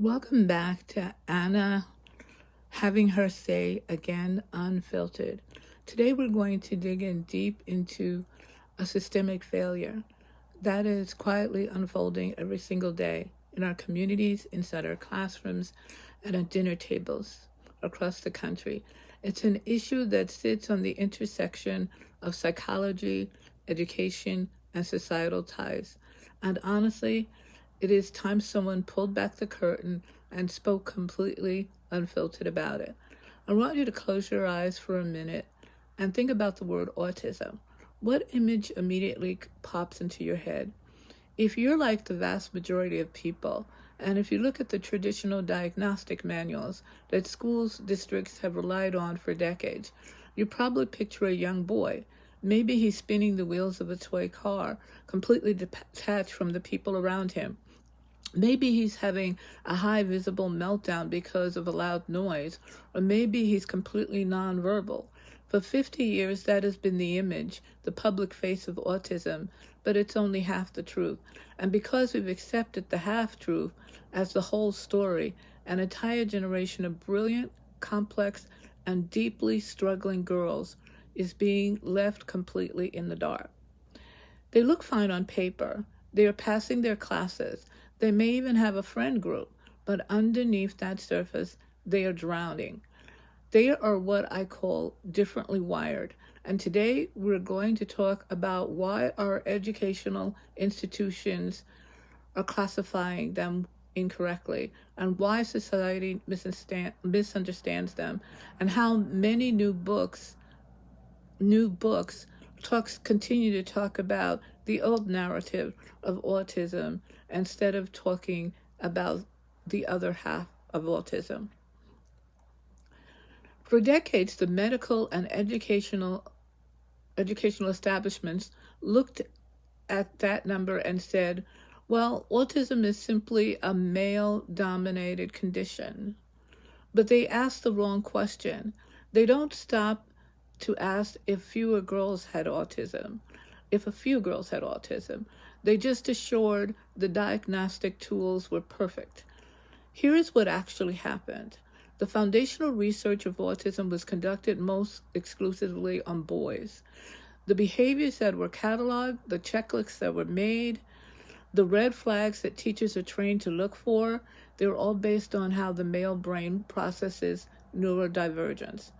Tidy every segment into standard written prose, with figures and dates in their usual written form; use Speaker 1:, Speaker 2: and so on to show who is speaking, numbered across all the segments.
Speaker 1: Welcome back to Anna having her say again unfiltered. Today we're going to dig in deep into a systemic failure that is quietly unfolding every single day in our communities, inside our classrooms, and at dinner tables across the country. It's an issue that sits on the intersection of psychology, education, and societal ties. And honestly, it is time someone pulled back the curtain and spoke completely unfiltered about it. I want you to close your eyes for a minute and think about the word autism. What image immediately pops into your head? If you're like the vast majority of people, and if you look at the traditional diagnostic manuals that schools districts have relied on for decades, you probably picture a young boy. Maybe he's spinning the wheels of a toy car, completely detached from the people around him. Maybe he's having a high visible meltdown because of a loud noise, or maybe he's completely nonverbal. For 50 years, that has been the image, the public face of autism, but it's only half the truth. And because we've accepted the half-truth as the whole story, an entire generation of brilliant, complex, and deeply struggling girls is being left completely in the dark. They look fine on paper. They are passing their classes. They may even have a friend group, but underneath that surface, they are drowning. They are what I call differently wired. And today we're going to talk about why our educational institutions are classifying them incorrectly and why society misunderstands them, and how many new books continue to talk about the old narrative of autism instead of talking about the other half of autism. For decades, the medical and educational establishments looked at that number and said, well, autism is simply a male-dominated condition. But they asked the wrong question. They don't stop to ask if a few girls had autism. They just assured the diagnostic tools were perfect. Here is what actually happened. The foundational research of autism was conducted most exclusively on boys. The behaviors that were cataloged, the checklists that were made, the red flags that teachers are trained to look for, they were all based on how the male brain processes neurodivergence.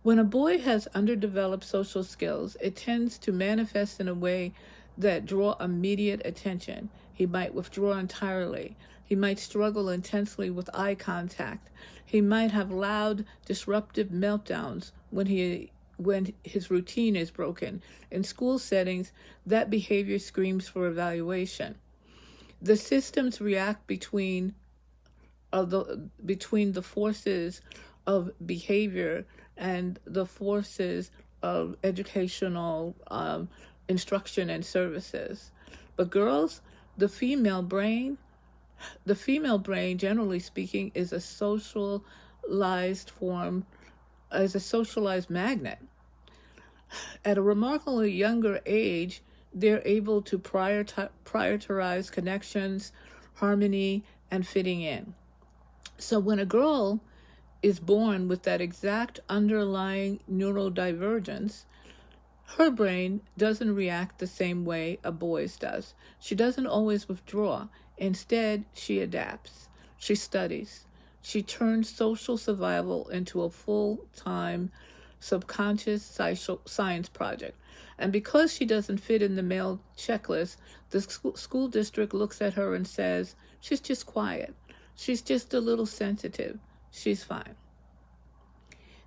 Speaker 1: When a boy has underdeveloped social skills, it tends to manifest in a way that draw immediate attention. He might withdraw entirely. He might struggle intensely with eye contact. He might have loud, disruptive meltdowns when his routine is broken. In school settings, that behavior screams for evaluation. The systems react between the forces of behavior and the forces of educational instruction and services. But girls, the female brain, generally speaking, is a socialized magnet. At a remarkably younger age, they're able to prioritize connections, harmony, and fitting in. So when a girl is born with that exact underlying neurodivergence, her brain doesn't react the same way a boy's does. She doesn't always withdraw. Instead, she adapts. She studies. She turns social survival into a full-time subconscious science project. And because she doesn't fit in the male checklist, the school district looks at her and says, she's just quiet. She's just a little sensitive. She's fine.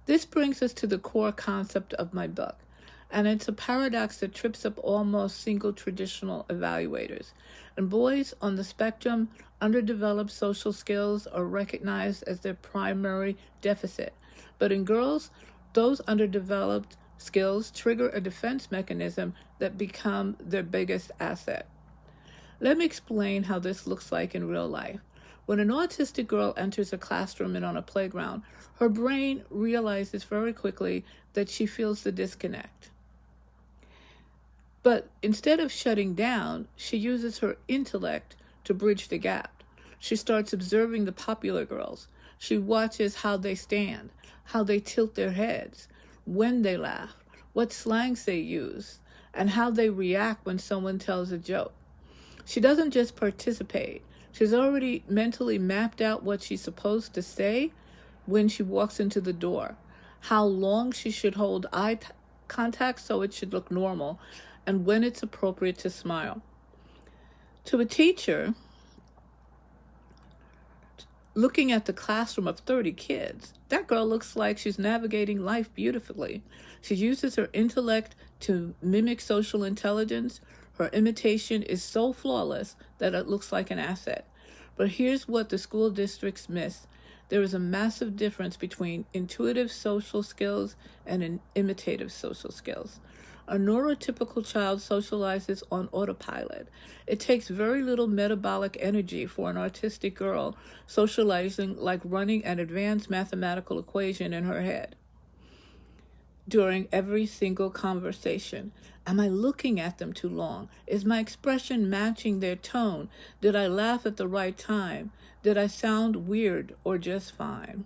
Speaker 1: This brings us to the core concept of my book, and it's a paradox that trips up almost single traditional evaluators. In boys on the spectrum, underdeveloped social skills are recognized as their primary deficit. But in girls, those underdeveloped skills trigger a defense mechanism that become their biggest asset. Let me explain how this looks like in real life. When an autistic girl enters a classroom and on a playground, her brain realizes very quickly that she feels the disconnect. But instead of shutting down, she uses her intellect to bridge the gap. She starts observing the popular girls. She watches how they stand, how they tilt their heads, when they laugh, what slangs they use, and how they react when someone tells a joke. She doesn't just participate. She's already mentally mapped out what she's supposed to say when she walks into the door, how long she should hold eye contact so it should look normal, and when it's appropriate to smile. To a teacher, looking at the classroom of 30 kids, that girl looks like she's navigating life beautifully. She uses her intellect to mimic social intelligence. Her imitation is so flawless that it looks like an asset. But here's what the school districts miss. There is a massive difference between intuitive social skills and imitative social skills. A neurotypical child socializes on autopilot. It takes very little metabolic energy for an autistic girl socializing like running an advanced mathematical equation in her head. During every single conversation, am I looking at them too long? Is my expression matching their tone? Did I laugh at the right time? Did I sound weird or just fine?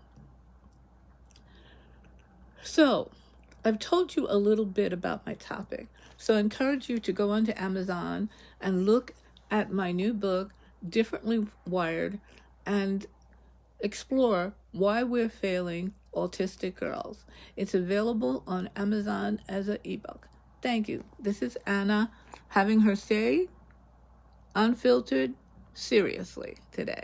Speaker 1: So, I've told you a little bit about my topic, so I encourage you to go onto Amazon and look at my new book, Differently Wired, and explore why we're failing autistic girls. It's available on Amazon as an ebook. Thank you. This is Anna having her say unfiltered seriously today.